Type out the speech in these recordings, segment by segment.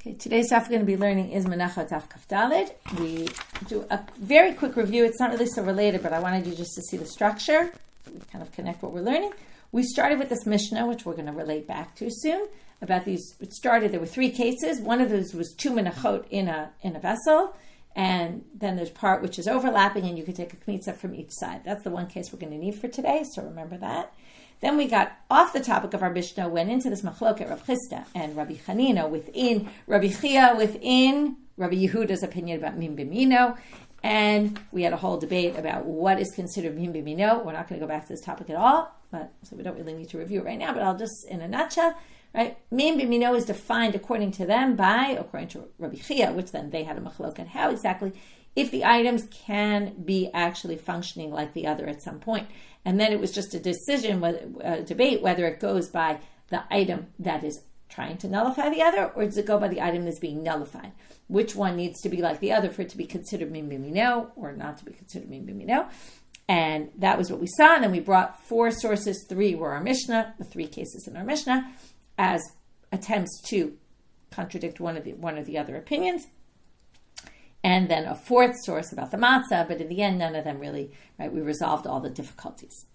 Okay, today's stuff we're going to be learning is Menachot Daf Kaf Daled. We do a very quick review. It's not really so related, but I wanted you just to see the structure. So we kind of connect what we're learning. We started with this Mishna, which we're going to relate back to soon. About these, it started, there were three cases. One of those was two Menachot in a vessel. And then there's part which is overlapping, and you can take a kemitza from each side. That's the one case we're going to need for today, so remember that. Then we got off the topic of our Mishnah, went into this machloket, Rav Chiya and Rabbi Chiya within Rabbi Chiya, within Rabbi Yehuda's opinion about min b'mino. And we had a whole debate about what is considered min b'mino. We're not going to go back to this topic at all, so we don't really need to review it right now, but I'll just, in a nutshell, right? Min b'mino is defined according to them according to Rabbi Chiya, which then they had a machloket. How exactly? If the items can be actually functioning like the other at some point. And then it was just a decision, debate whether it goes by the item that is trying to nullify the other, or does it go by the item that's being nullified? Which one needs to be like the other for it to be considered min b'mino or not to be considered min b'mino? And that was what we saw. And then we brought four sources. Three were our Mishnah, the three cases in our Mishnah, as attempts to contradict one of the other opinions. And then a fourth source about the matzah, but in the end, none of them really, right? We resolved all the difficulties.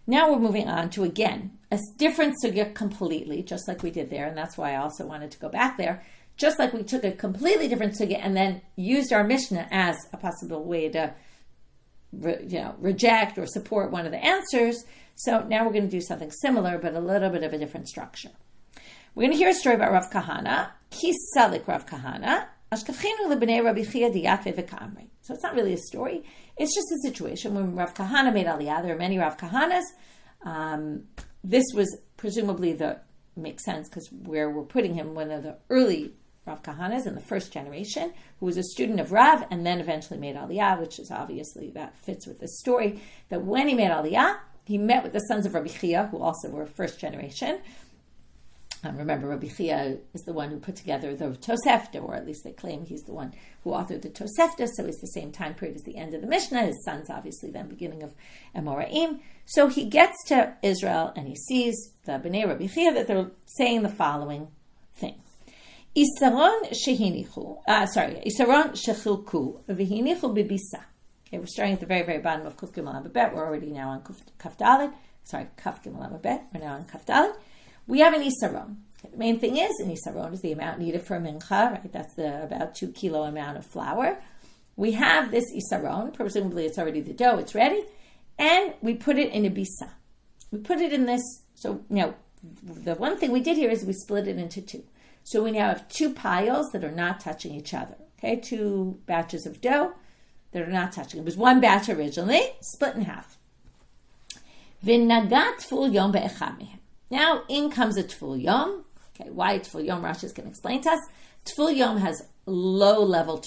Now we're moving on to, again, a different sugya completely, just like we did there, and that's why I also wanted to go back there. Just like we took a completely different sugya and then used our Mishnah as a possible way to reject or support one of the answers. So now we're going to do something similar, but a little bit of a different structure. We're going to hear a story about Rav Kahana, Kisalik Rav Kahana. So it's not really a story. It's just a situation when Rav Kahana made Aliyah. There are many Rav Kahanas. This was presumably makes sense because where we're putting him, one of the early Rav Kahanas in the first generation, who was a student of Rav and then eventually made Aliyah, which is obviously, that fits with this story, that when he made Aliyah, he met with the sons of Rabbi Chiya, who also were first generation. Remember, Rabbi Chiya is the one who put together the Tosefta, or at least they claim he's the one who authored the Tosefta, so it's the same time period as the end of the Mishnah. His son's obviously then beginning of Amoraim. So he gets to Israel and he sees the Bnei Rabbi Chiya that they're saying the following thing. Isaron shechilku v'hinichu bibisa. Okay, we're starting at the very, very bottom of Kuf Gimel Amabet. We're already now on Kaf Daled. Kaf Gimel Amabet. We're now on Kaf Daled. We have an isaron. The main thing is, an isaron is the amount needed for a mincha, right? That's the about 2 kilo amount of flour. We have this isaron, presumably it's already the dough, it's ready, and we put it in a bisa. We put it in this, so the one thing we did here is we split it into two. So we now have two piles that are not touching each other, okay? Two batches of dough that are not touching. It was one batch originally, split in half. V'nagat tvul yom be'echad mehem. Now, in comes a tvul yom. Okay, why tvul yom? Rashi is going to explain to us. Tvul yom has low-level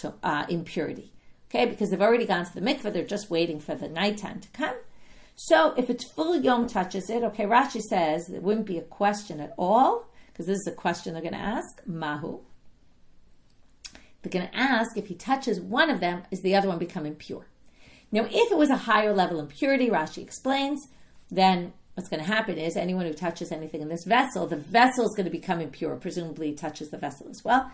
impurity. Okay, because they've already gone to the mikveh, they're just waiting for the nighttime to come. So, if a tvul yom touches it, okay, Rashi says there wouldn't be a question at all, because this is a question they're going to ask. Mahu. They're going to ask if he touches one of them, is the other one become impure? Now, if it was a higher level impurity, Rashi explains, then what's going to happen is anyone who touches anything in this vessel, the vessel is going to become impure, presumably touches the vessel as well.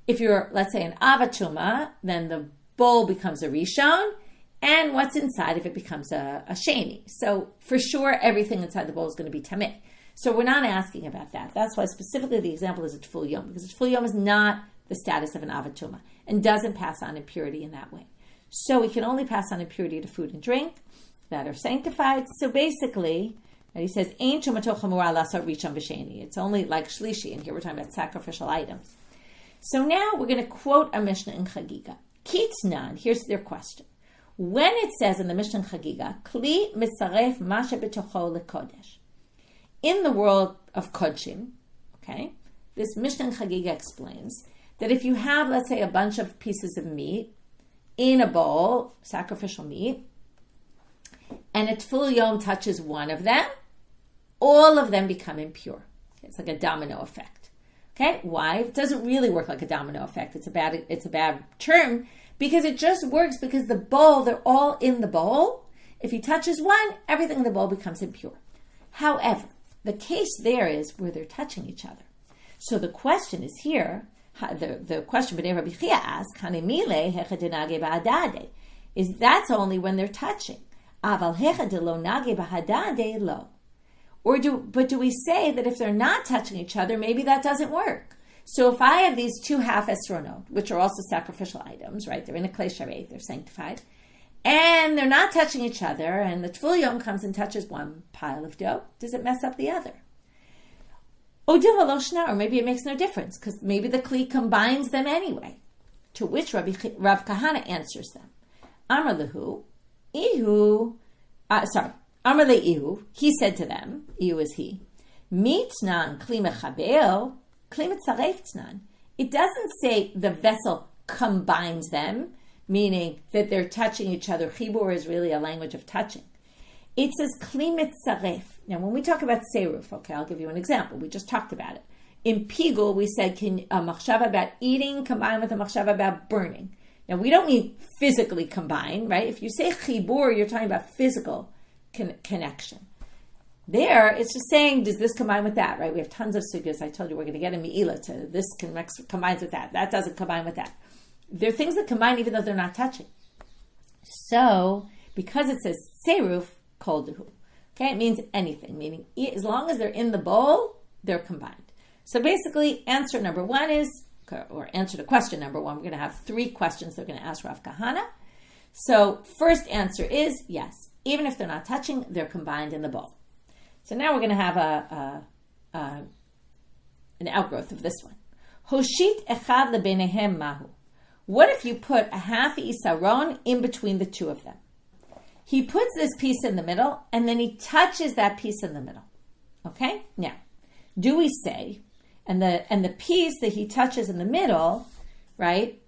If you're, let's say, an avatuma, then the bowl becomes a rishon, and what's inside of it becomes a sheni. So for sure, everything inside the bowl is going to be tameh. So we're not asking about that. That's why specifically the example is a tvul yom, because a tvul yom is not the status of an avatuma and doesn't pass on impurity in that way. So we can only pass on impurity to food and drink that are sanctified. So basically, and he says, it's only like shlishi, and here we're talking about sacrificial items. So now we're going to quote a Mishnah in Chagigah. Kitnan, here's their question. When it says in the Mishnah in Chagigah, Kli mitzaref masha b'tocho lekodesh. In the world of kodshim, okay, this Mishnah in Chagigah explains that if you have, let's say, a bunch of pieces of meat in a bowl, sacrificial meat, and a tvul yom touches one of them, all of them become impure. It's like a domino effect. Okay, why? It doesn't really work like a domino effect. It's a bad term because it just works because the bowl, they're all in the bowl. If he touches one, everything in the bowl becomes impure. However, the case there is where they're touching each other. So the question is here, the question Rabbi Chiya asks, Hanemile hecha denage ba'adade, is that's only when they're touching. Aval hecha de lo nage ba'adade lo. But do we say that if they're not touching each other, maybe that doesn't work? So if I have these two half esronot, which are also sacrificial items, right? They're in a klei sharet, they're sanctified, and they're not touching each other, and the tvul yom comes and touches one pile of dough, does it mess up the other? Or maybe it makes no difference, because maybe the kli combines them anyway. To which Rav Kahana answers them. Amar lehu, ihu, Amar le ihu, he said to them, ihu is he, mitnan kli mechabel, kli mitzaref tnan. It doesn't say the vessel combines them, meaning that they're touching each other. Chibur is really a language of touching. It says kli mitzaref. Now, when we talk about tzeiruf, okay, I'll give you an example. We just talked about it. In pigul, we said, can a machshava about eating combine with a machshava about burning? Now, we don't mean physically combine, right? If you say chibur, you're talking about physical connection. There, it's just saying, does this combine with that, right? We have tons of sugyas. I told you we're going to get a mi'ila to this combines with that. That doesn't combine with that. There are things that combine even though they're not touching. So, because it says tzeiruf, kol duhu. Okay, it means anything, meaning as long as they're in the bowl, they're combined. So basically, answer number one is, or answer to question number one, we're going to have three questions they're going to ask Rav Kahana. So first answer is yes. Even if they're not touching, they're combined in the bowl. So now we're going to have an outgrowth of this one. Hoshit echad lebenehem mahu. What if you put a half isaron in between the two of them? He puts this piece in the middle, and then he touches that piece in the middle. Okay? Now, do we say, and the piece that he touches in the middle, right,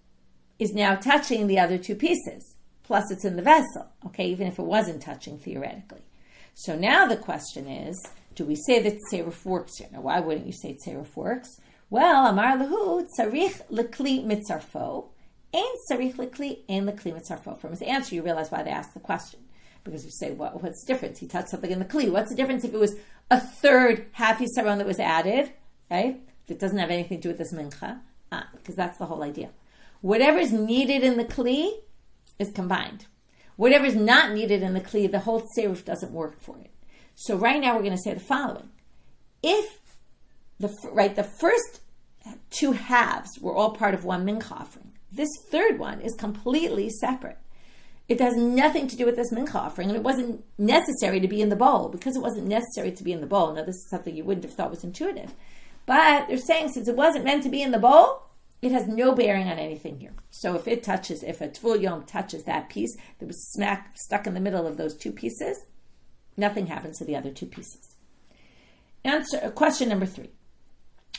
is now touching the other two pieces. Plus it's in the vessel, okay, even if it wasn't touching theoretically. So now the question is, do we say that tzeiruf works here? Now, why wouldn't you say tzeiruf works? Well, amar lehu, tzarich lekli mitzarfo, ein tzarich lekli, ein lekli mitzarfo. From his answer, you realize why they asked the question. Because you say, well, what's the difference? He touched something in the kli. What's the difference if it was a third half yisaron that was added, right? That doesn't have anything to do with this mincha. Because that's the whole idea. Whatever's needed in the kli is combined. Whatever's not needed in the kli, the whole tzeiruf doesn't work for it. So right now we're going to say the following. If the first two halves were all part of one mincha offering, this third one is completely separate. It has nothing to do with this mincha offering, and it wasn't necessary to be in the bowl. Because it wasn't necessary to be in the bowl, now this is something you wouldn't have thought was intuitive, but they're saying since it wasn't meant to be in the bowl, it has no bearing on anything here. So if a tvul yom touches that piece that was stuck in the middle of those two pieces, nothing happens to the other two pieces. Question number 3.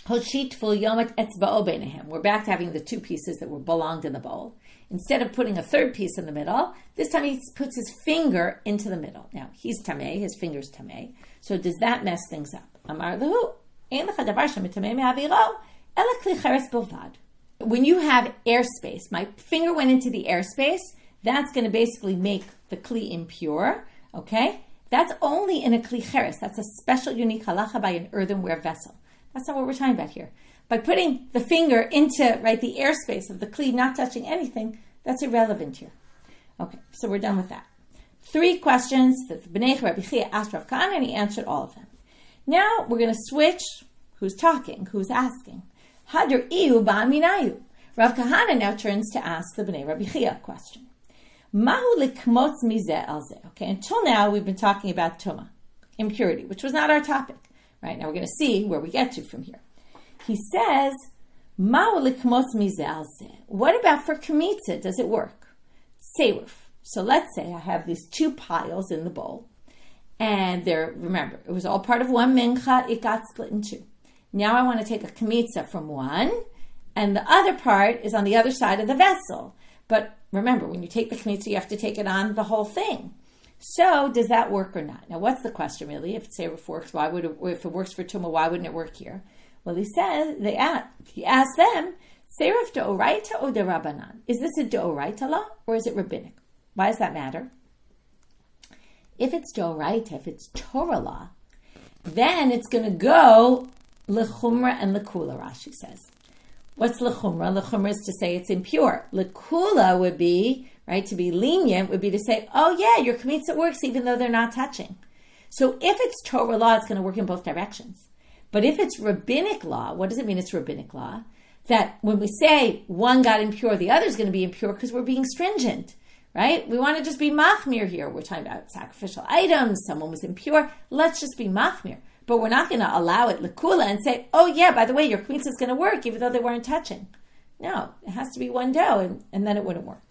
Hoshit tvul yomet etzba'o beinehem. We're back to having the two pieces that were belonged in the bowl. Instead of putting a third piece in the middle, this time he puts his finger into the middle. Now, he's tamei, his finger's tamei. So does that mess things up? Amar lehu, ein lecha davar shemitamei me'aviro, ela kli cheres bilvad. When you have airspace, my finger went into the airspace, that's going to basically make the kli impure, okay? That's only in a kli cheres. That's a special, unique halacha by an earthenware vessel. That's not what we're talking about here. By putting the finger into, the airspace of the kli, not touching anything, that's irrelevant here. Okay, so we're done with that. 3 questions that the Bnei Rabbi Chiya asked Rav Kahana, and he answered all of them. Now we're going to switch. Who's talking? Who's asking? Hadar iu ba'aminayu. Rav Kahana now turns to ask the Bnei Rabbi Chiya question. Mahu likmotz mizeh al zeh. Okay, until now we've been talking about tuma, impurity, which was not our topic. Right, now we're going to see where we get to from here. He says, Mahu likmotz mizeh al zeh. What about for kemitza? Does it work? Tzeiruf. So let's say I have these 2 piles in the bowl, and remember, it was all part of one mincha, it got split in 2. Now I want to take a kemitza from one, and the other part is on the other side of the vessel. But remember, when you take the kemitza, you have to take it on the whole thing. So does that work or not? Now, what's the question really? If tzeiruf works, if it works for tumah, why wouldn't it work here? Well, he asked them, tzeiruf deoraita or derabanan? Is this a deoraita law or is it rabbinic? Why does that matter? If it's deoraita, if it's Torah law, then it's going to go lechumra and lekula, Rashi says. What's l'chumra? L'chumra is to say it's impure. L'kula would be, right, to be lenient would be to say, oh yeah, your kemitza works even though they're not touching. So if it's Torah law, it's going to work in both directions. But if it's rabbinic law, what does it mean it's rabbinic law? That when we say one got impure, the other is going to be impure because we're being stringent, right? We want to just be machmir here. We're talking about sacrificial items. Someone was impure. Let's just be machmir. But we're not going to allow it l'kula and say, oh yeah, by the way, your kemitza is going to work even though they weren't touching. No, it has to be one dough and then it wouldn't work.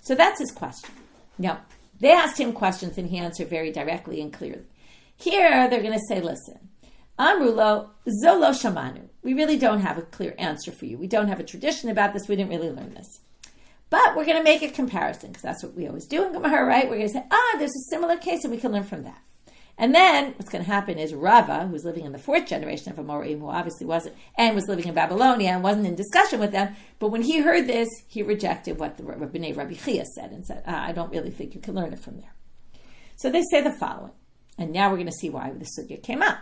So that's his question. Now, they asked him questions and he answered very directly and clearly. Here, they're going to say, listen, Amrulo, Zolo Shamanu. We really don't have a clear answer for you. We don't have a tradition about this. We didn't really learn this. But we're going to make a comparison because that's what we always do in Gemara, right? We're going to say, there's a similar case and we can learn from that. And then what's going to happen is Rava, who's living in the fourth generation of Amorim, who obviously wasn't, and was living in Babylonia and wasn't in discussion with them, but when he heard this, he rejected what the Rabbi Chiya said and said, I don't really think you can learn it from there. So they say the following, and now we're going to see why the sugya came up.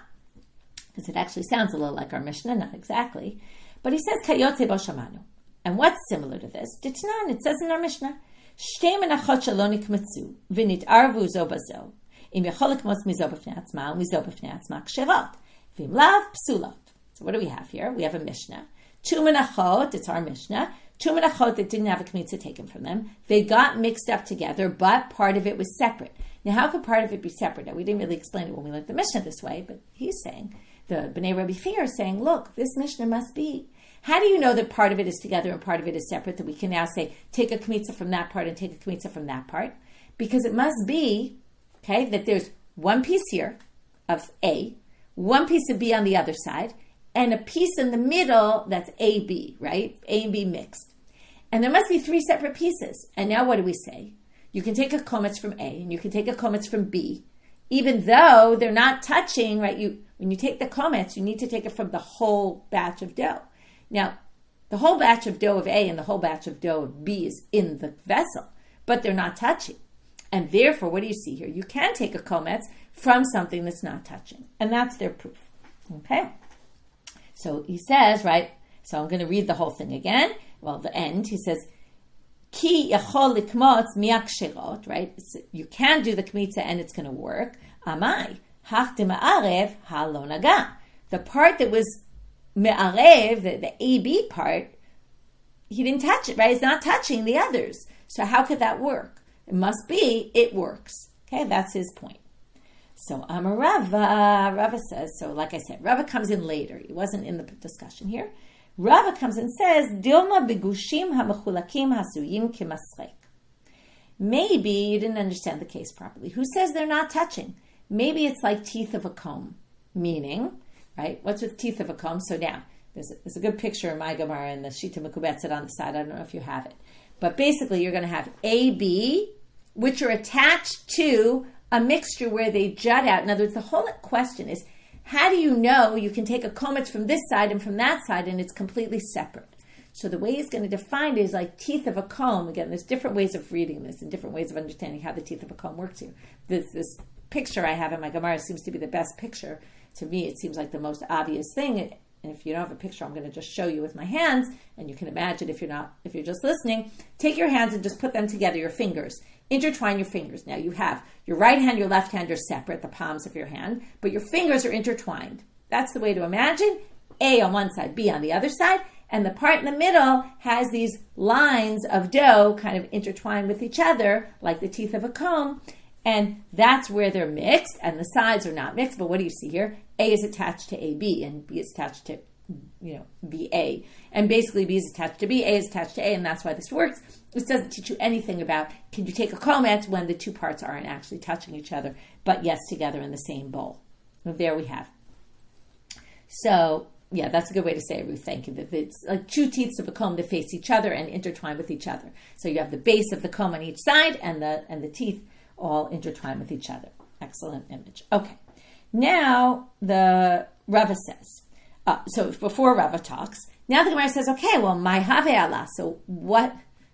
Because it actually sounds a little like our Mishnah, not exactly. But he says, Kayotze bo shamanu. And what's similar to this? Ditnan, it says in our Mishnah, Shtei menachot shelo nikmetzu, v'nit'arvu zo bazo, im yachol likmotz mizo b'fnei atzma, u'mizo b'fnei atzma k'sherot, v'im lav psulot. So what do we have here? We have a Mishnah. Two menachot, it's our Mishnah, two menachot that didn't have a kemitza taken from them. They got mixed up together, but part of it was separate. Now, how could part of it be separate? Now, we didn't really explain it when we learned the Mishnah this way, but he's saying, the Bnei Rabbi Chiya are saying, look, this Mishnah must be. How do you know that part of it is together and part of it is separate, that we can now say, take a kemitza from that part and take a kemitza from that part? Because it must be, okay, that there's one piece here of A, one piece of B on the other side, and a piece in the middle that's AB, right? A and B mixed. And there must be three separate pieces. And now what do we say? You can take a kemitza from A and you can take a kemitza from B, even though they're not touching, right? When you take the kemitza, you need to take it from the whole batch of dough. Now, the whole batch of dough of A and the whole batch of dough of B is in the vessel, but they're not touching. And therefore, what do you see here? You can take a kemitza from something that's not touching. And that's their proof. Okay? So he says, right? So I'm going to read the whole thing again. Well, the end, he says, Ki yachol likmotz miakshirot, right? You can do the kemitza and it's going to work. Amai. The part that was me'arev, the AB part, he didn't touch it, right? It's not touching the others. So how could that work? It must be, it works. Okay, that's his point. So Rava says, so like I said, Rava comes in later. He wasn't in the discussion here. Rava comes and says, Dilma begushim hamechulakim hasuyim kimasrek. Maybe you didn't understand the case properly. Who says they're not touching? Maybe it's like teeth of a comb, meaning, right? What's with teeth of a comb? So now, there's a good picture in my Gemara and the Shita Mekubetzet on the side. I don't know if you have it. But basically, you're going to have A, B, which are attached to a mixture where they jut out. In other words, the whole question is, how do you know you can take a kemitza from this side and from that side and it's completely separate? So the way he's going to define it is like teeth of a comb. Again, there's different ways of reading this and different ways of understanding how the teeth of a comb works here. This picture I have in my Gemara seems to be the best picture. To me, it seems like the most obvious thing. And if you don't have a picture, I'm going to just show you with my hands. And you can imagine if you're just listening, take your hands and just put them together, your fingers. Intertwine your fingers. Now you have your right hand, your left hand are separate, the palms of your hand, but your fingers are intertwined. That's the way to imagine. A on one side, B on the other side. And the part in the middle has these lines of dough kind of intertwined with each other, like the teeth of a comb. And that's where they're mixed, and the sides are not mixed. But what do you see here? A is attached to AB, and B is attached to, BA. And basically, B is attached to B, A is attached to A, and that's why this works. This doesn't teach you anything about, can you take a kemitza when the two parts aren't actually touching each other, but yes, together in the same bowl. And there we have. So, yeah, that's a good way to say it, Ruth. Thank you. It's like two teeth of a comb that face each other and intertwine with each other. So you have the base of the comb on each side, and the teeth all intertwined with each other. Excellent image. Okay. Now, the Rava says, so before Rava talks, now the Gemara says, okay, well, my have Allah. So what's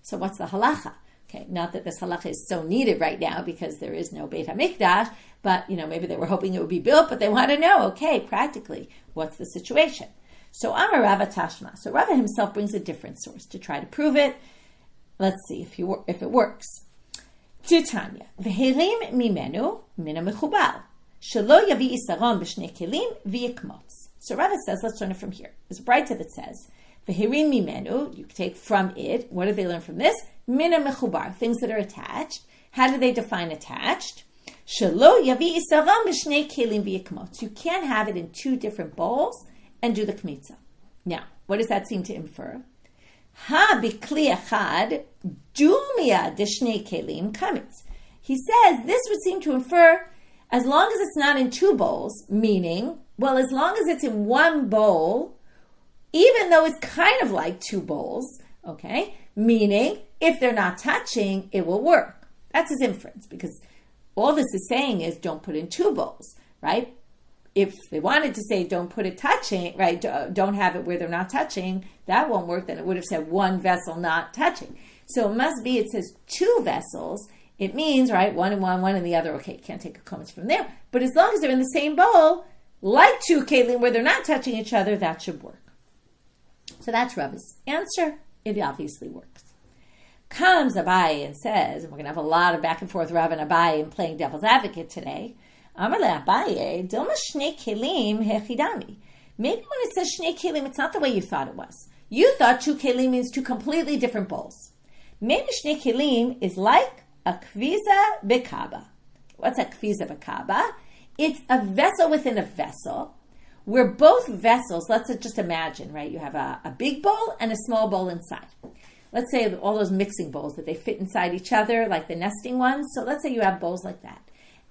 the halacha? Okay, not that this halacha is so needed right now because there is no Beit HaMikdash, but, maybe they were hoping it would be built, but they want to know, okay, practically, what's the situation? So Amar Rava Tashma. So Rava himself brings a different source to try to prove it. Let's see if it works. Titania. V'herim mimenu mina mechubal. Shelo yavi isaron b'shnei kelim v'yikmotz. So Rava says, let's learn it from here. There's a brighter that says, v'herim mimenu, you take from it. What do they learn from this? Mina mechubar, things that are attached. How do they define attached? Shelo yavi isaron b'shnei kelim v'yikmotz. You can't have it in two different bowls and do the kemitza. Now, what does that seem to infer? Ha bikli echad dumia d'shnei kelim kamitz. He says this would seem to infer as long as it's not in two bowls, meaning, well, as long as it's in one bowl, even though it's kind of like two bowls, okay, meaning if they're not touching, it will work. That's his inference, because all this is saying is don't put in two bowls, right? If they wanted to say don't put it touching, right, don't have it where they're not touching, that won't work, then it would have said one vessel not touching. So it must be, it says two vessels, it means, right, one in the other, okay, can't take a comment from there, but as long as they're in the same bowl, like two kelim where they're not touching each other, that should work. So that's Rava's answer. It obviously works. Comes Abai and says, and we're going to have a lot of back and forth Rav and Abai and playing devil's advocate today, Amar le'Abaye, Dilma shnei kelim hechidami. Maybe when it says shnei kelim, it's not the way you thought it was. You thought two kelim means two completely different bowls. Maybe shnei kelim is like a kviza bekaba. What's a kviza bekaba? It's a vessel within a vessel, where both vessels, let's just imagine, right? You have a big bowl and a small bowl inside. Let's say all those mixing bowls that they fit inside each other, like the nesting ones. So let's say you have bowls like that.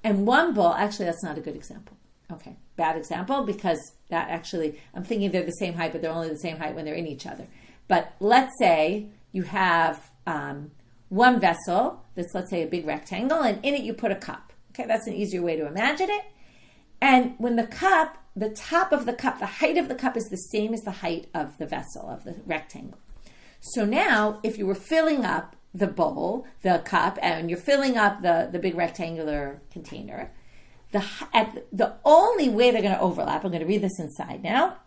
And one bowl, actually, that's not a good example. Okay, bad example, because that actually, I'm thinking they're the same height, but they're only the same height when they're in each other. But let's say you have one vessel that's, let's say, a big rectangle, and in it you put a cup. Okay, that's an easier way to imagine it. And when the cup, the top of the cup, the height of the cup is the same as the height of the vessel, of the rectangle. So now, if you were filling up the bowl, the cup, and you're filling up the big rectangular container, the only way they're going to overlap, I'm going to read this inside now,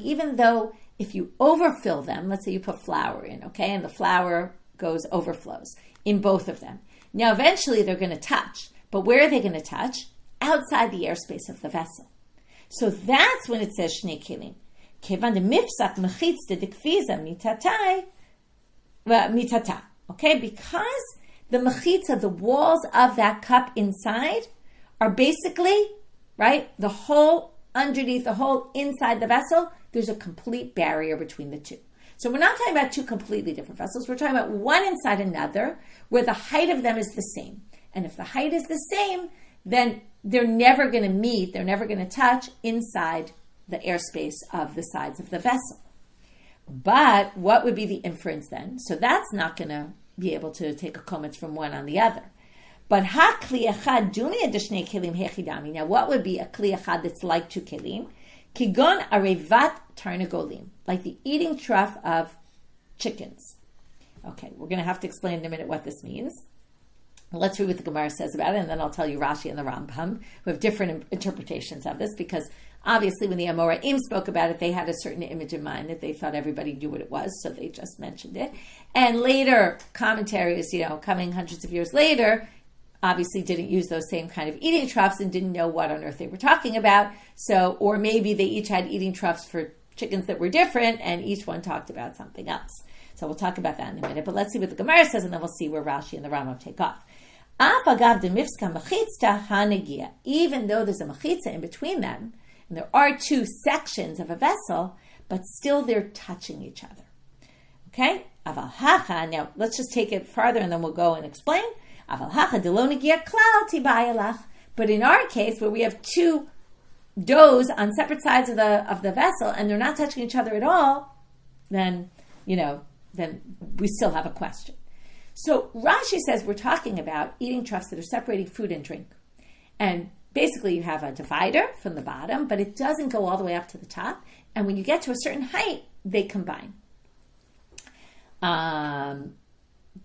even though if you overfill them, let's say you put flour in, okay, and the flour overflows in both of them. Now, eventually they're going to touch, but where are they going to touch? Outside the airspace of the vessel. So that's when it says shnei kelim. Kevan de mifsak mechitza de kviza mitata. Okay, because the mechitza, the walls of that cup inside, are basically, right, the whole underneath, the whole inside the vessel, there's a complete barrier between the two. So we're not talking about two completely different vessels. We're talking about one inside another, where the height of them is the same. And if the height is the same, then they're never going to meet, they're never going to touch inside the airspace of the sides of the vessel. But what would be the inference then? So that's not going to be able to take a comment from one on the other. But ha kli echad dunia d'shnei kelim hechidami. Now, what would be a kli echad that's like two kelim? Kigon arevat tarnagolim, like the eating trough of chickens. Okay, we're going to have to explain in a minute what this means. Let's read what the Gemara says about it, and then I'll tell you Rashi and the Rambam, who have different interpretations of this, because obviously when the Amoraim spoke about it, they had a certain image in mind that they thought everybody knew what it was, so they just mentioned it. And later, commentaries, coming hundreds of years later, obviously didn't use those same kind of eating troughs and didn't know what on earth they were talking about. So, or maybe they each had eating troughs for chickens that were different, and each one talked about something else. So we'll talk about that in a minute, but let's see what the Gemara says, and then we'll see where Rashi and the Rambam take off. Even though there's a mechitza in between them, and there are two sections of a vessel, but still they're touching each other. Okay? Now, let's just take it farther, and then we'll go and explain. But in our case, where we have two doughs on separate sides of the vessel, and they're not touching each other at all, then we still have a question. So Rashi says we're talking about eating troughs that are separating food and drink. And basically you have a divider from the bottom, but it doesn't go all the way up to the top. And when you get to a certain height, they combine. The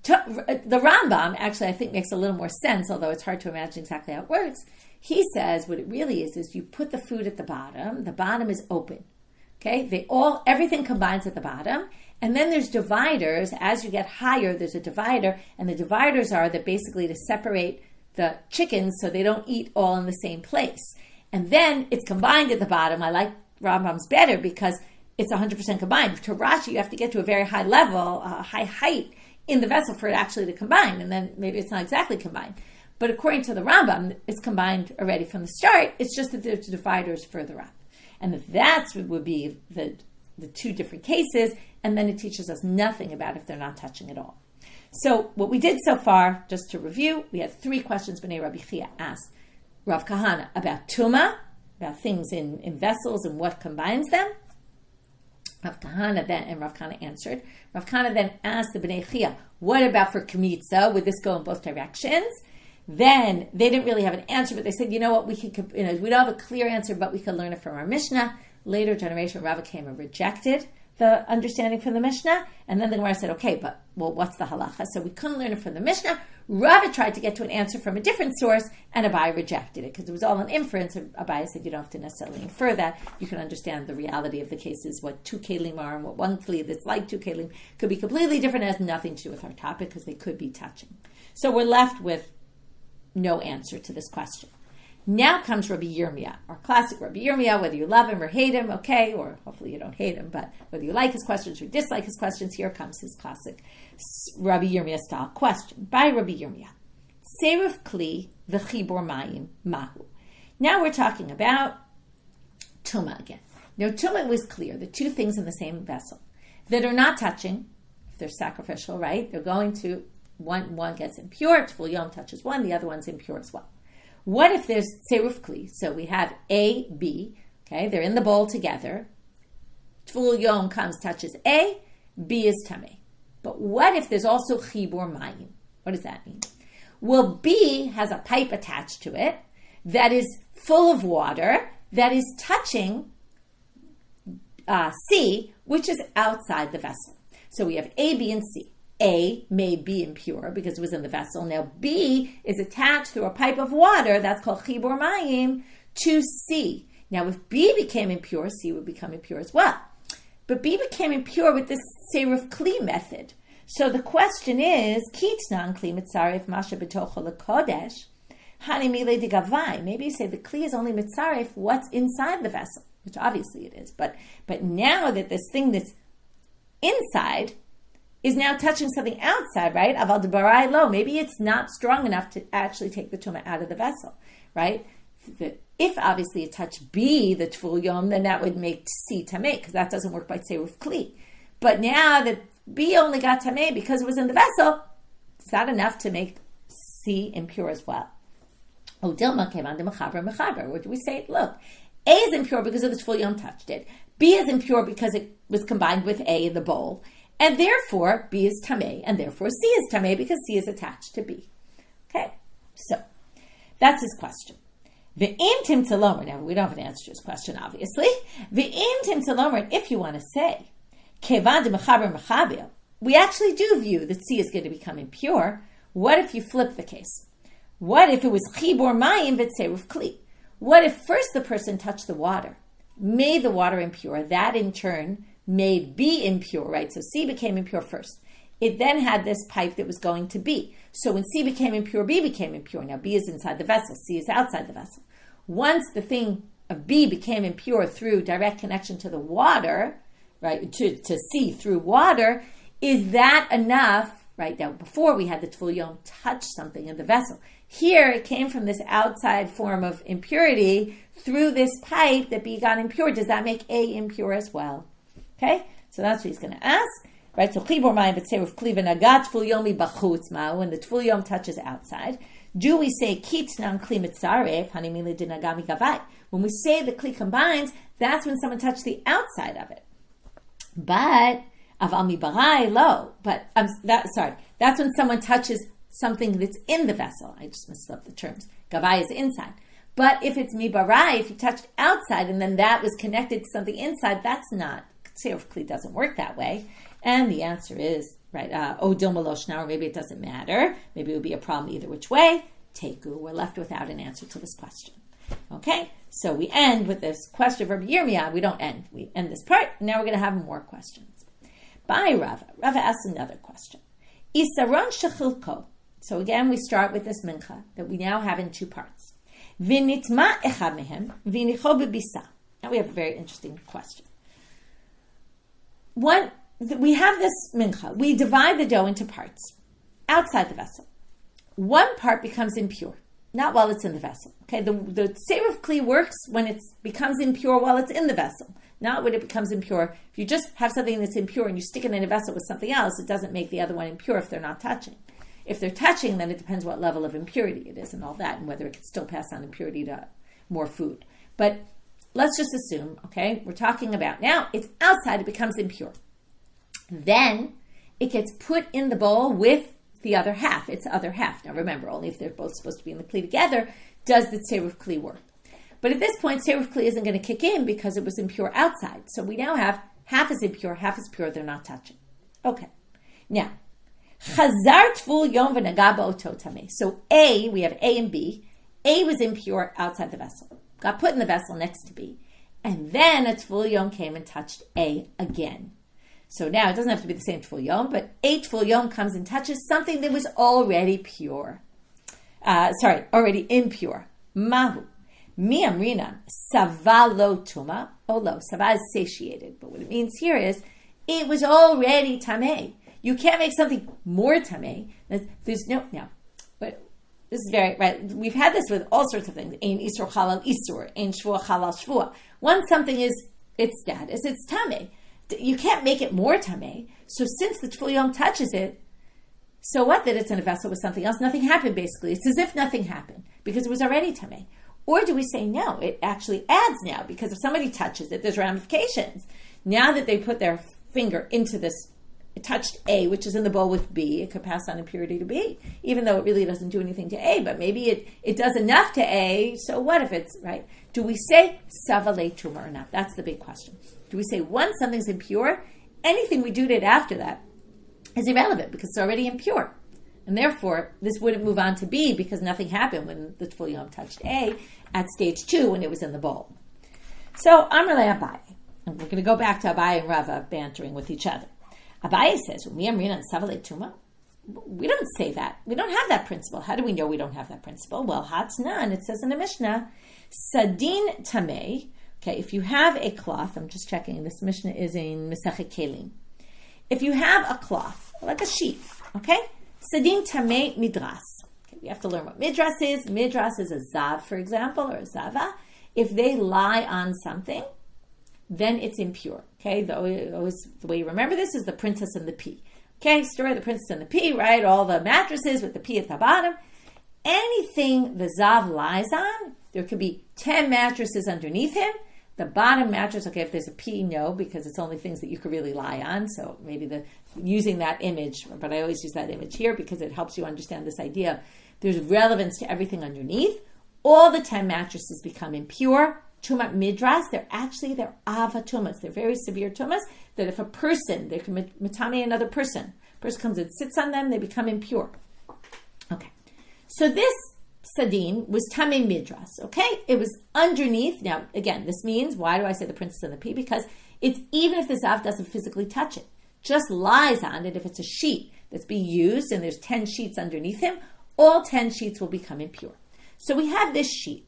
Rambam actually, I think, makes a little more sense, although it's hard to imagine exactly how it works. He says what it really is you put the food at the bottom is open. Okay, everything combines at the bottom, and then there's dividers. As you get higher, there's a divider, and the dividers are that basically to separate the chickens so they don't eat all in the same place. And then it's combined at the bottom. I like Rambam's better because it's 100% combined. To Rashi, you have to get to a very high level, high height in the vessel for it actually to combine, and then maybe it's not exactly combined. But according to the Rambam, it's combined already from the start. It's just that there's dividers further up. And that's what would be the two different cases, and then it teaches us nothing about if they're not touching at all. So what we did so far, just to review, we had 3 questions B'nai Rabbi Chiya asked Rav Kahana about Tumah, about things in vessels and what combines them. Rav Kahana answered. Rav Kahana then asked the B'nai Chiya, what about for kemitza? Would this go in both directions? Then they didn't really have an answer, but they said, you know what, we don't have a clear answer, but we could learn it from our Mishna. Later generation, Rava came and rejected the understanding from the Mishna, and then the Gemara said, okay, but what's the halacha? So we couldn't learn it from the Mishna. Rava tried to get to an answer from a different source, and Abai rejected it because it was all an inference. And Abai said you don't have to necessarily infer that. You can understand the reality of the cases, what 2 kelim are and what 1 kli that's like 2 kelim could be completely different. It has nothing to do with our topic because they could be touching. So we're left with no answer to this question. Now comes Rabbi Yirmiyah, our classic Rabbi Yirmiyah, whether you love him or hate him, okay, or hopefully you don't hate him, but whether you like his questions or dislike his questions, here comes his classic Rabbi Yirmiyah style question by Rabbi Yirmiyah. Tzeiruf kli v'chibor mayim mahu. Now we're talking about Tumah again. Now Tumah was clear, the 2 things in the same vessel that are not touching, if they're sacrificial, right? They're going to, one gets impure, tvul yom touches one, the other one's impure as well. What if there's tzeiruf kli? So we have A, B, okay, they're in the bowl together. Tvul yom comes, touches A, B is tameh. But what if there's also chibor mayim? What does that mean? Well, B has a pipe attached to it that is full of water that is touching C, which is outside the vessel. So we have A, B, and C. A may be impure because it was in the vessel. Now B is attached through a pipe of water, that's called chibor mayim, to C. Now if B became impure, C would become impure as well. But B became impure with this tzeiruf kli method. So the question is, kitnan kli mitzaref masha b'tocho lekodesh, hani mile de gavai. Maybe you say the kli is only mitzaref what's inside the vessel, which obviously it is. But now that this thing that's inside is now touching something outside, right? Aval debarai lo. Maybe it's not strong enough to actually take the tumah out of the vessel, right? If obviously it touched B, the tvul yom, then that would make C tameh, because that doesn't work by tzeiruf kli. But now that B only got tameh because it was in the vessel, it's not enough to make C impure as well. Oh, dilma came on the mechaber. What do we say? Look, A is impure because of the tvul yom touched it. B is impure because it was combined with A in the bowl. And therefore, B is tameh, and therefore C is tameh because C is attached to B. Okay, so that's his question. V'im tim talomer. Now, we don't have an answer to his question, obviously. V'im tim talomer, if you want to say, kevan de mechaber mechaber, we actually do view that C is going to become impure. What if you flip the case? What if it was chibor mayim v'tzeiruf kli? What if first the person touched the water, made the water impure, that in turn made B impure, right? So C became impure first. It then had this pipe that was going to B. So when C became impure, B became impure. Now B is inside the vessel, C is outside the vessel. Once the thing of B became impure through direct connection to the water, right, to C through water, is that enough, right? Now before we had the tvul yom touch something in the vessel. Here it came from this outside form of impurity through this pipe that B got impure. Does that make A impure as well? Okay, so that's what he's going to ask, right? So chibor mayim v'tzeiruf kli v'nagat tvul yomi b'chutz ma'u, when the tvul yom touches outside. Do we say kitnan kli mitzaref hani mile dinagami gavai? When we say the kli combines, that's when someone touched the outside of it. But aval mi barai lo. But that's when someone touches something that's in the vessel. I just messed up the terms. Gavai is inside. But if it's mi barai, if you touched outside and then that was connected to something inside, that's not. Tzeiruf kli doesn't work that way. And the answer is, right, dilma lo shna, or maybe it doesn't matter. Maybe it would be a problem either which way. teku. We're left without an answer to this question. Okay, so we end with this question of Rabbi Yirmiyah. We don't end. We end this part. Now we're going to have more questions. By Rava. Rava asks another question. Isaron shechilko. So again, we start with this mincha that we now have in two parts. V'nitma echad mehem v'nicho bebisa. Now we have a very interesting question. We have this mincha. We divide the dough into parts outside the vessel. One part becomes impure, not while it's in the vessel. Okay, the tzeiruf kli works when it becomes impure while it's in the vessel, not when it becomes impure. If you just have something that's impure and you stick it in a vessel with something else, it doesn't make the other one impure if they're not touching. If they're touching, then it depends what level of impurity it is and all that, and whether it can still pass on impurity to more food. But let's just assume, okay, we're talking about now it's outside, it becomes impure. Then it gets put in the bowl with the other half, its other half. Now remember, only if they're both supposed to be in the kli together does the tzeiruf kli work. But at this point, tzeiruf kli isn't going to kick in because it was impure outside. So we now have half is impure, half is pure, they're not touching. Okay. Now, chazar tvul yom v'naga ba'oto tameh. So A, we have A and B. A was impure outside the vessel. Got put in the vessel next to B. And then a tvul yom came and touched A again. So now it doesn't have to be the same tvul yom, but a tvul yom comes and touches something that was already pure. Already impure. Mahu. Mi amrina. Sava lo tuma. Olo. Sava is satiated. But what it means here is, it was already tameh. You can't make something more tameh. There's no, now, but this is very, right, we've had this with all sorts of things. Ein isur halal isur. Ein shvua halal shvua. Once something is its status, it's tameh. You can't make it more tameh. So since the tvul yom touches it, so what that it's in a vessel with something else? Nothing happened, basically. It's as if nothing happened because it was already tameh. Or do we say, no, it actually adds now because if somebody touches it, there's ramifications. Now that they put their finger into this, it touched A, which is in the bowl with B, it could pass on impurity to B, even though it really doesn't do anything to A, but maybe it does enough to A, so what if it's, right? Do we say savale tumor or not? That's the big question. Do we say once something's impure, anything we do to it after that is irrelevant because it's already impure. And therefore, this wouldn't move on to B because nothing happened when the tvul yom touched A at stage 2 when it was in the bowl. So, Amrle Abaye. And we're going to go back to Abaye and Rava bantering with each other. Abaye says, we don't say that. We don't have that principle. How do we know we don't have that principle? Well, Hatznan, it says in the Mishna, Sadin Tameh. Okay, if you have a cloth, I'm just checking, this Mishna is in Masechet Kelim. If you have a cloth, like a sheet, okay? Sadin Tameh Midras. Okay, we have to learn what Midras is. Midras is a Zav, for example, or a Zava. If they lie on something, then it's impure. Okay, the way you remember this is the princess and the pea. Okay, story of the princess and the pea, right? All the mattresses with the pea at the bottom. Anything the Zav lies on, there could be 10 mattresses underneath him. The bottom mattress, okay, if there's a pea, no, because it's only things that you could really lie on. So maybe using that image, but I always use that image here because it helps you understand this idea. There's relevance to everything underneath. All the 10 mattresses become impure. Tumat midras, they're ava tumas. They're very severe tumas that if a person, they can matame another person comes and sits on them, they become impure. Okay. So this sadin was tamei midras, okay? It was underneath. Now, again, this means, why do I say the princess and the pea? Because it's even if the zav doesn't physically touch it, just lies on it. If it's a sheet that's being used and there's 10 sheets underneath him, all 10 sheets will become impure. So we have this sheet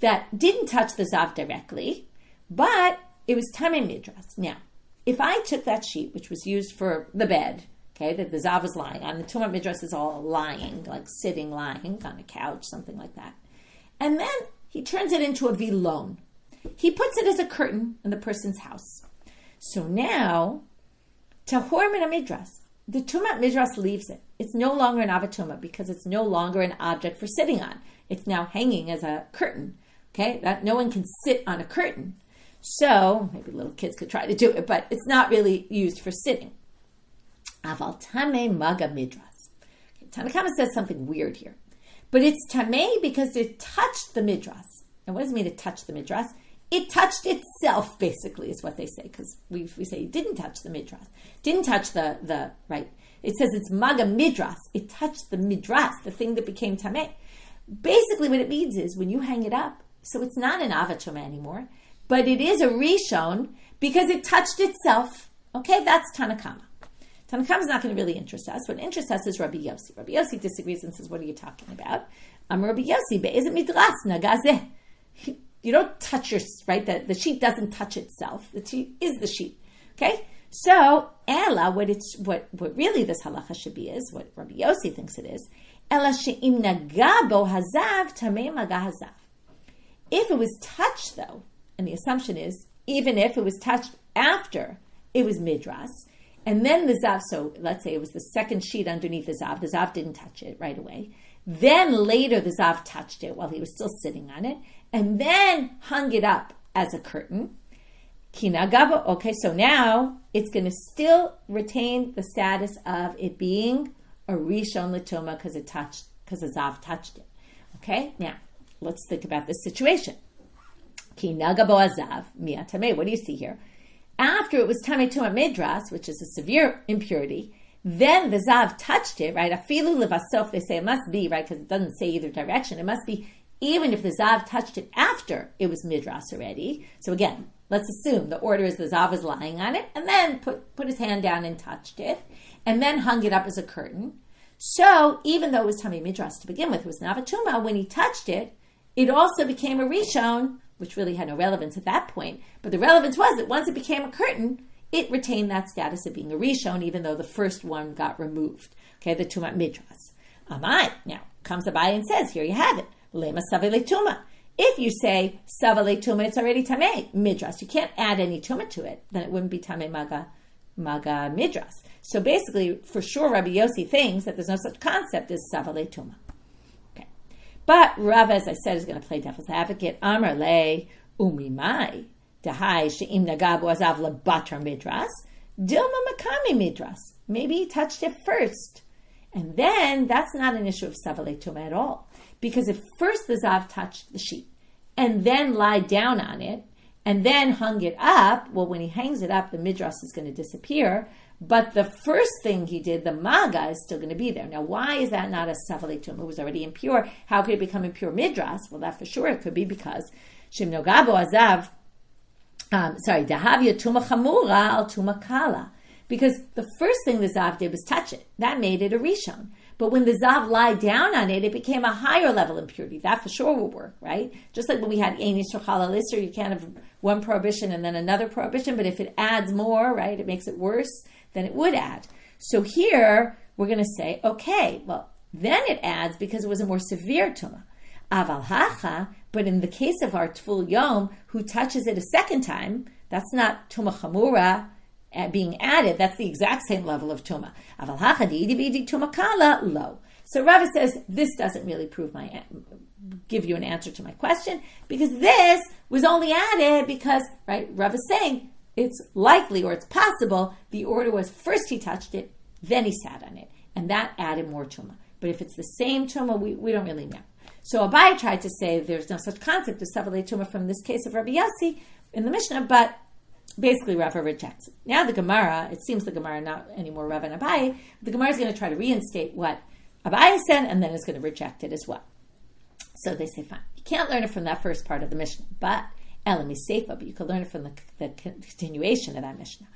that didn't touch the zav directly, but it was tamei midras. Now, if I took that sheet, which was used for the bed, okay, that the zav was lying on, the tumat midras is all lying, like sitting, lying on a couch, something like that. And then he turns it into a vilon. He puts it as a curtain in the person's house. So now, tahor min midras, the tumat midras leaves it. It's no longer an avatuma because it's no longer an object for sitting on. It's now hanging as a curtain. Okay, that no one can sit on a curtain. So maybe little kids could try to do it, but it's not really used for sitting. Aval tamei maga midras. Okay, Tanakama says something weird here, but it's tamei because it touched the midras. And what does it mean to touch the midras? It touched itself, basically, is what they say, because we say it didn't touch the midras, didn't touch the right. It says it's maga midras. It touched the midras, the thing that became tamei. Basically what it means is when you hang it up, so it's not an avatuma anymore, but it is a rishon because it touched itself. Okay, that's Tanakama. Tanakama is not going to really interest us. What interests us is Rabbi Yossi. Rabbi Yossi disagrees and says, what are you talking about? Rabbi Yossi, be'ezet midras nagazeh. You don't touch right? The sheet doesn't touch itself. The sheet is the sheet. Okay? So, Ella, what really this halacha should be is, what Rabbi Yossi thinks it is, Ella she'im nagabo hazav tamei maga hazav. If it was touched, though, and the assumption is, even if it was touched after it was midras, and then the zav, so let's say it was the second sheet underneath the zav didn't touch it right away, then later the zav touched it while he was still sitting on it, and then hung it up as a curtain, kinagabo, okay, so now it's going to still retain the status of it being a rishon l'tuma because the zav touched it. Okay, now let's think about this situation. Kinagabo azav miatameh. What do you see here? After it was tameh tuma midras, which is a severe impurity, then the zav touched it, right? Afilu levasof, they say it must be, right? Because it doesn't say either direction. It must be even if the zav touched it after it was midras already. So again, let's assume the order is the zav is lying on it, and then put his hand down and touched it, and then hung it up as a curtain. So even though it was tameh midras to begin with, it was navatuma, when he touched it, it also became a rishon, which really had no relevance at that point. But the relevance was that once it became a curtain, it retained that status of being a rishon, even though the first one got removed. Okay, the tumat midras. Amai. Now, comes Abai and says, here you have it. Lema savele tuma. If you say savele tuma, it's already tameh midras. You can't add any tuma to it. Then it wouldn't be tameh maga midras. So basically, for sure, Rabbi Yossi thinks that there's no such concept as savele tuma. But Rava, as I said, is going to play devil's advocate. Amar le umimai dehai she'im nagabu azav lebatra midras dilma makami midras. Maybe he touched it first, and then that's not an issue of savale tuma at all, because if first the zav touched the sheet and then lied down on it and then hung it up, well, when he hangs it up, the midras is going to disappear. But the first thing he did, the maga, is still going to be there. Now, why is that not a savale tuma? It was already impure. How could it become impure midras? Well, that for sure it could be because shim nogabo azav, dahavya tuma chamura al tuma kala. Because the first thing the zav did was touch it. That made it a rishon. But when the zav lied down on it, it became a higher level impurity. That for sure will work, right? Just like when we had ein yisur chalal isur, you can't have one prohibition and then another prohibition. But if it adds more, right, it makes it worse, then it would add. So here, we're going to say, okay, well, then it adds because it was a more severe tuma. Aval hacha, but in the case of our tvul yom, who touches it a second time, that's not tuma chamura being added. That's the exact same level of tuma. Aval hacha di tuma kala lo. So Rava says, this doesn't really give you an answer to my question, because this was only added because, right, Rava's saying, it's likely or it's possible the order was first he touched it, then he sat on it, and that added more tuma. But if it's the same tuma, we don't really know. So Abai tried to say there's no such concept as savale tuma from this case of Rabbi Yossi in the Mishnah, but basically Rava rejects it. Now the Gemara, it seems the Gemara, not anymore Rava and Abai, the Gemara is going to try to reinstate what Abai said, and then is going to reject it as well. So they say, fine, you can't learn it from that first part of the Mishnah, but Elami Seifa, but you can learn it from the continuation of that Mishnah.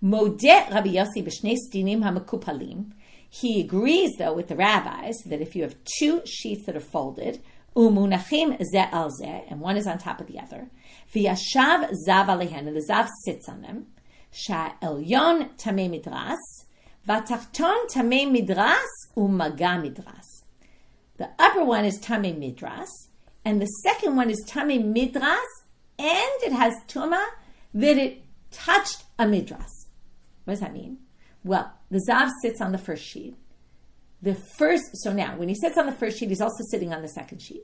Modeh Rabbi Yossi b'shnei stinim hamakupalim. He agrees, though, with the rabbis that if you have two sheets that are folded, umunachim zeh al zeh, and one is on top of the other, v'yashav zav alehen, and the zav sits on them, sha'elyon tamei midras, v'tachton tamei midras umaga midras. The upper one is tamei midras, and the second one is tamei midras, and it has tuma that it touched a midras. What does that mean? Well, the zav sits on the first sheet. So now, when he sits on the first sheet, he's also sitting on the second sheet.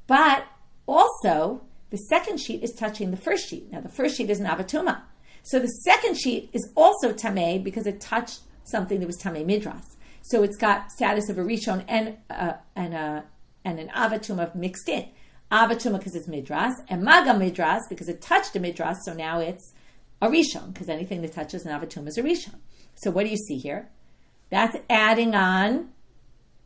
But also, the second sheet is touching the first sheet. Now, the first sheet is an avatuma. So the second sheet is also tamei because it touched something that was tamei midras. So it's got status of a rishon and an avatuma mixed in. Avatuma because it's midras, and maga midras because it touched a midras, so now it's a rishon, because anything that touches an avatuma is a rishon. So what do you see here? That's adding on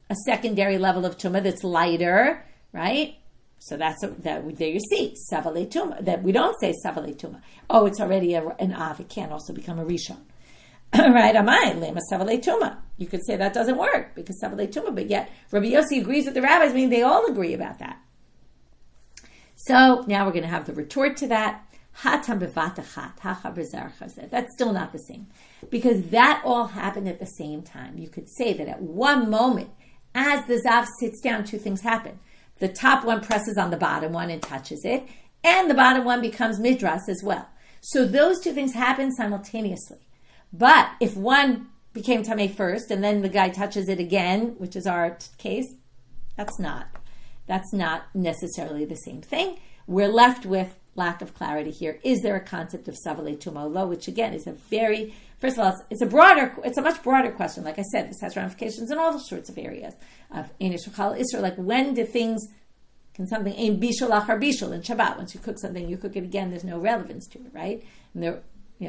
a secondary level of tuma that's lighter right? So there you see, savalei tuma. That we don't say savalei tuma. Oh, it's already an av. It can't also become a rishon. Right? Amai, lema savalei tuma. You could say that doesn't work because savalei tuma, but yet Rabbi Yossi agrees with the rabbis, meaning they all agree about that. So now we're going to have the retort to that. That's still not the same because that all happened at the same time. You could say that at one moment, as the zav sits down, two things happen. The top one presses on the bottom one and touches it, and the bottom one becomes midras as well. So those two things happen simultaneously. But if one became tamei first, and then the guy touches it again, which is our case, that's not necessarily the same thing. We're left with lack of clarity here. Is there a concept of savalei tuma lo, which again is first of all, it's a much broader question. Like I said, this has ramifications in all sorts of areas of Einish V'chal Isra. Like can something ein bishul achar bishul in Shabbat? Once you cook something, you cook it again. There's no relevance to it, right? And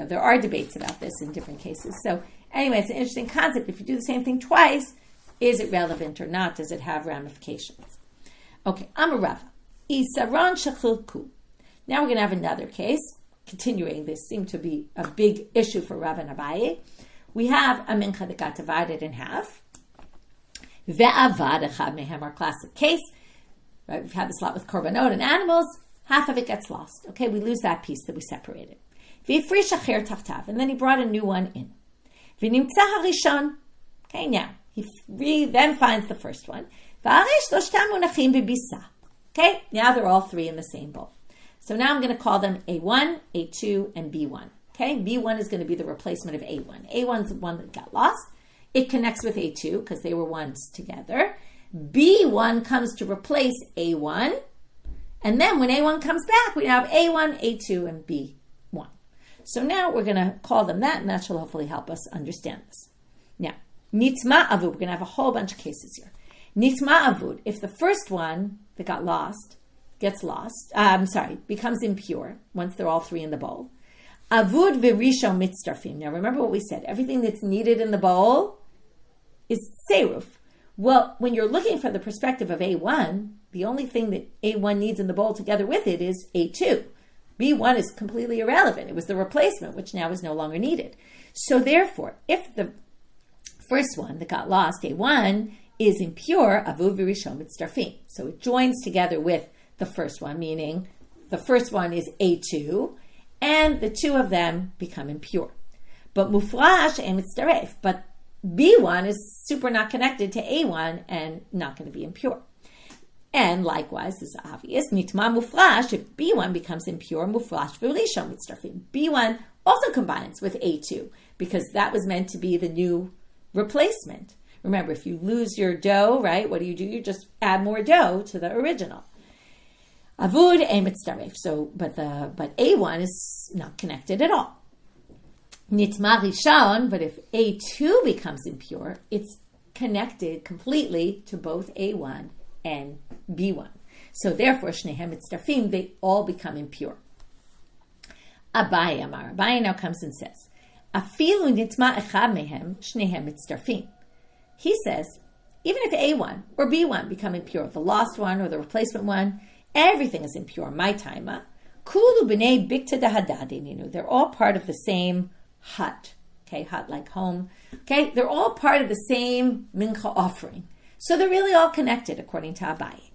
there are debates about this in different cases. So anyway, it's an interesting concept. If you do the same thing twice, is it relevant or not? Does it have ramifications? Okay, I'm a Rava. Isaron shechilku. Now we're going to have another case. Continuing, this seemed to be a big issue for Rav and Abaye. We have a mincha that got divided in half. Ve'avad echad mehem, our classic case. Right, we've had this a lot with korbanot and animals. Half of it gets lost. Okay, we lose that piece that we separated. Ve'ifrish acher tachtav, and then he brought a new one in. Ve'nimtza harishon. Okay, now he then finds the first one. Va'arish loshtam munachim bebisa. Okay, now they're all three in the same bowl. So now I'm going to call them A1, A2, and B1. Okay, B1 is going to be the replacement of A1. A1 is the one that got lost. It connects with A2 because they were ones together. B1 comes to replace A1. And then when A1 comes back, we have A1, A2, and B1. So now we're going to call them that, and that shall hopefully help us understand this. Now, nitma avud. We're going to have a whole bunch of cases here. Nitma avud. If the first one that got lost becomes impure once they're all three in the bowl. Avud v'rishon mitzdarfim. Now remember what we said. Everything that's needed in the bowl is tzeiruf. Well, when you're looking from the perspective of A1, the only thing that A1 needs in the bowl together with it is A2. B1 is completely irrelevant. It was the replacement, which now is no longer needed. So therefore, if the first one that got lost, A1, is impure, avud v'rishon mitzdarfim. So it joins together with the first one, meaning the first one is A2, and the two of them become impure. But mufrash and mitzdaref, but B1 is super not connected to A1 and not going to be impure. And likewise, this is obvious, nitma mufrash, if B1 becomes impure, mufrash v'rishon mitzdarfim. B1 also combines with A2, because that was meant to be the new replacement. Remember, if you lose your dough, right, what do? You just add more dough to the original. Avud and mitzdaref. So, but A1 is not connected at all. Nitma rishon, but if A2 becomes impure, it's connected completely to both A1 and B1. So therefore, shnehem mitzdarfim, they all become impure. Abaye amar. Abaye now comes and says, afilu nitma echad mehem, shnehem mitzdarfim. He says, even if A1 or B1 become impure, the lost one or the replacement one, everything is impure. My taima. Kulu b'nei bikta dahadadininu. They're all part of the same hut. Okay, hut like home. Okay, they're all part of the same mincha offering. So they're really all connected, according to Abaye.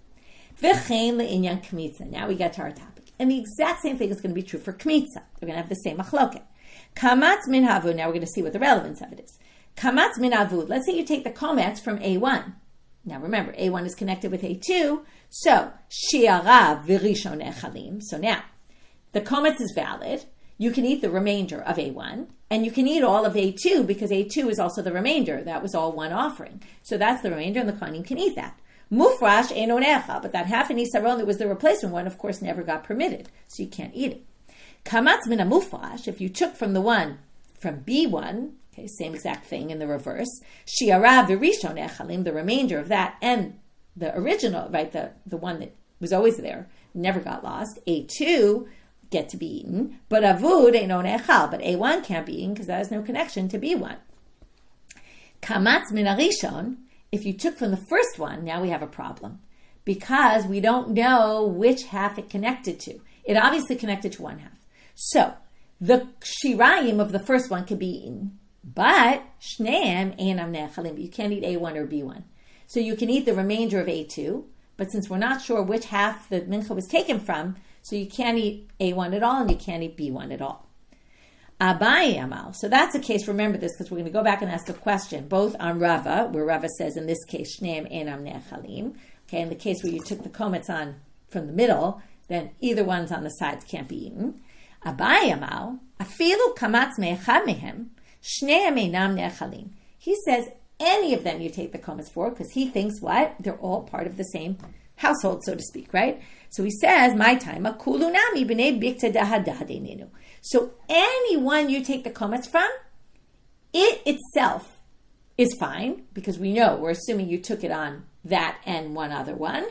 V'chein le'inyan kemitza. Now we get to our topic. And the exact same thing is going to be true for kemitza. They're going to have the same machloket. Kamatz min havud. Now we're going to see what the relevance of it is. Kamatz min avud. Let's say you take the kometz from A1. Now remember, A1 is connected with A2. So, shi'ara v'rishon echalim. So now, the kometz is valid. You can eat the remainder of A1. And you can eat all of A2 because A2 is also the remainder. That was all one offering. So that's the remainder and the kohanim can eat that. Mufrash enon echa. But that half an isaron that was the replacement one, of course, never got permitted. So you can't eat it. Kamatz min mufrash, if you took from the one from B1, okay, same exact thing in the reverse. Shi'ara v'rishon echalim, the remainder of that, and the original, right, the one that was always there, never got lost. A2 get to be eaten, but avud einon echal, but A1 can't be eaten because that has no connection to B1. Kamatz min harishon, if you took from the first one, now we have a problem. because we don't know which half it connected to. It obviously connected to one half. So the shirayim of the first one could be eaten, but shneim einam nechalim. You can't eat A1 or B1. So you can eat the remainder of A2, but since we're not sure which half the mincha was taken from, so you can't eat A1 at all and you can't eat B1 at all. Abaye amal. So that's a case, remember this, because we're going to go back and ask a question, both on Rava, where Rava says in this case, shneim einam nechalim. Okay, in the case where you took the kemitza on from the middle, then either one's on the sides can't be eaten. Abaye amal, afilu kamatz me'echad mehem, shneim einam nechalim. He says any of them you take the kemitza for, because he thinks what? They're all part of the same household, so to speak, right? So he says, my time, akulu nami b'nei bikta dahadadenenu. So anyone you take the kemitza from, it itself is fine, because we know, we're assuming you took it on that and one other one,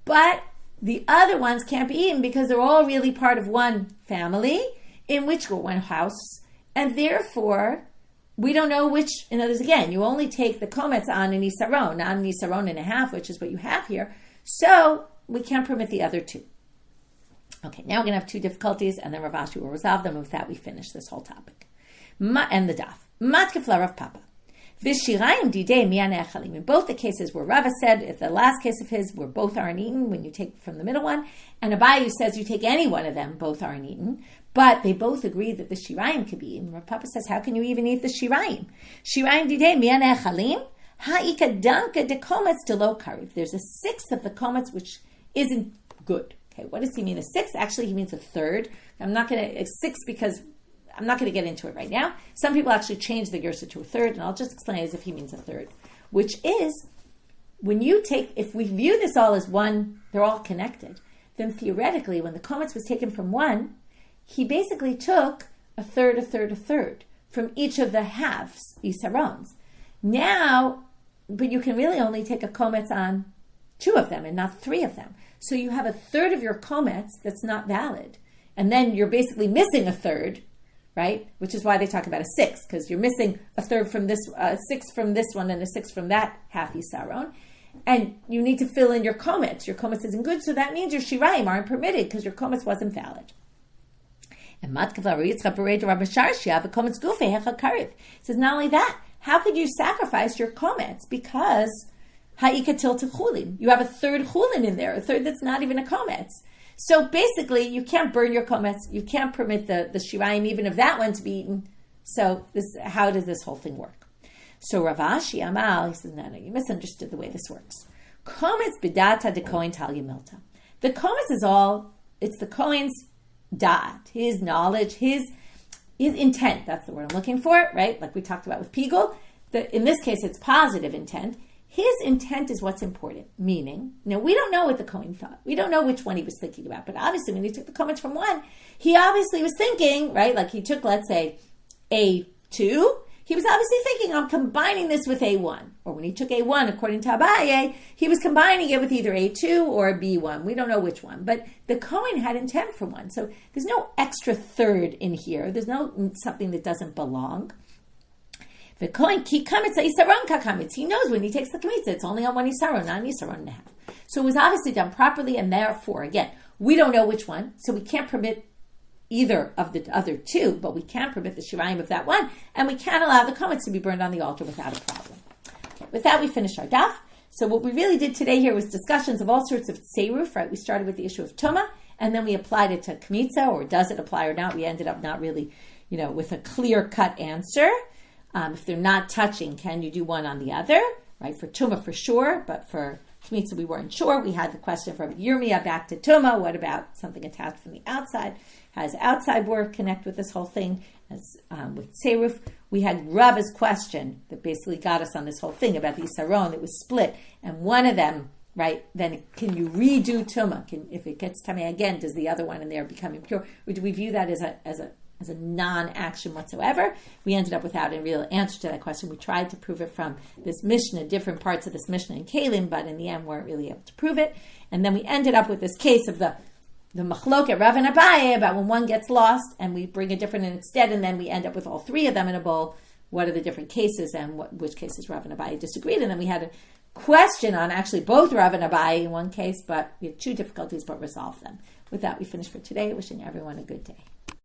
but the other ones can't be eaten because they're all really part of one family, in which go one house, and therefore we don't know which. In other words, again, you only take the kemitza on an isaron, not an isaron and a half, which is what you have here. So we can't permit the other two. Okay, now we're going to have two difficulties, and then Rav Ashi will resolve them. With that, we finish this whole topic. And the daf. Matkefla Rav Papa. V'shirayim didei mi'an echalim. In both the cases where Rava said, if the last case of his, where both aren't eaten, when you take from the middle one, and Abaye says you take any one of them, both aren't eaten, but they both agree that the shirayim could be eaten. Rav Papa says, how can you even eat the shirayim? Shirayim didei mi'an echalim. Ha'ika danka de kometz de lo kariv. There's a sixth of the kometz which isn't good. Okay, what does he mean? A sixth? Actually, he means a third. I'm not going to, six because I'm not going to get into it right now. Some people actually change the gersa to a third, and I'll just explain as if he means a third, which is when you take, if we view this all as one, they're all connected, then theoretically, when the kemitza was taken from one, he basically took a third from each of the halves, isarons. Now, but you can really only take a kemitza on two of them and not three of them. So you have a third of your kemitza that's not valid. And then you're basically missing a third, right? Which is why they talk about a sixth, because you're missing a third from this, a sixth from this one and a sixth from that half isaron. And you need to fill in your kemitza. Your kemitza isn't good, so that means your shirayim aren't permitted because your kemitza wasn't valid. And says not only that, how could you sacrifice your kemitza? Because ha'ikatil techulin. You have a third chulin in there, a third that's not even a kemitza. So basically, you can't burn your kemitza. You can't permit the shirayim, even of that one, to be eaten. So how does this whole thing work? So Rav Ashi Amal, he says, no, you misunderstood the way this works. Kemitza b'data de kohen tal yamilta. The kemitza is all, it's the kohen's da'at, his knowledge, his intent. That's the word I'm looking for, right? Like we talked about with Pigul. In this case, it's positive intent. His intent is what's important, meaning, we don't know what the Kohen thought. We don't know which one he was thinking about, but obviously when he took the kemitza from one, he obviously was thinking, right, like he took, let's say, A2, he was obviously thinking, I'm combining this with A1. Or when he took A1, according to Abaye, he was combining it with either A2 or B1. We don't know which one, but the Kohen had intent for one. So there's no extra third in here. There's no something that doesn't belong. The Kohen ki kemitza isaron ka kemitza. He knows when he takes the kemitza, it's only on one isaron, not an isaron and a half. So it was obviously done properly, and therefore, again, we don't know which one, so we can't permit either of the other two, but we can permit the shirayim of that one, and we can't allow the kemitza to be burned on the altar without a problem. Okay, with that, we finish our daf. So what we really did today here was discussions of all sorts of tzeiruf, right? We started with the issue of tuma, and then we applied it to kemitza, or does it apply or not? We ended up not really, with a clear-cut answer. If they're not touching, can you do one on the other? Right, for tuma for sure, but for kemitza we weren't sure. We had the question from Yirmiyah back to tuma. What about something attached from the outside? How does outside work connect with this whole thing? As with tzeiruf, we had Rava's question that basically got us on this whole thing about the isaron that was split, and one of them, right? Then can you redo tuma? If it gets tamei again, does the other one in there become impure? Or do we view that as a non-action whatsoever? We ended up without a real answer to that question. We tried to prove it from this Mishna, different parts of this Mishna in Kalim, but in the end weren't really able to prove it. And then we ended up with this case of the machloket Rav and Abaye about when one gets lost and we bring a different in instead, and then we end up with all three of them in a bowl. What are the different cases and which cases Rav and Abaye disagreed? And then we had question on actually both Rav and Abai in one case, but we had two difficulties, but resolved them. With that, we finish for today. Wishing everyone a good day.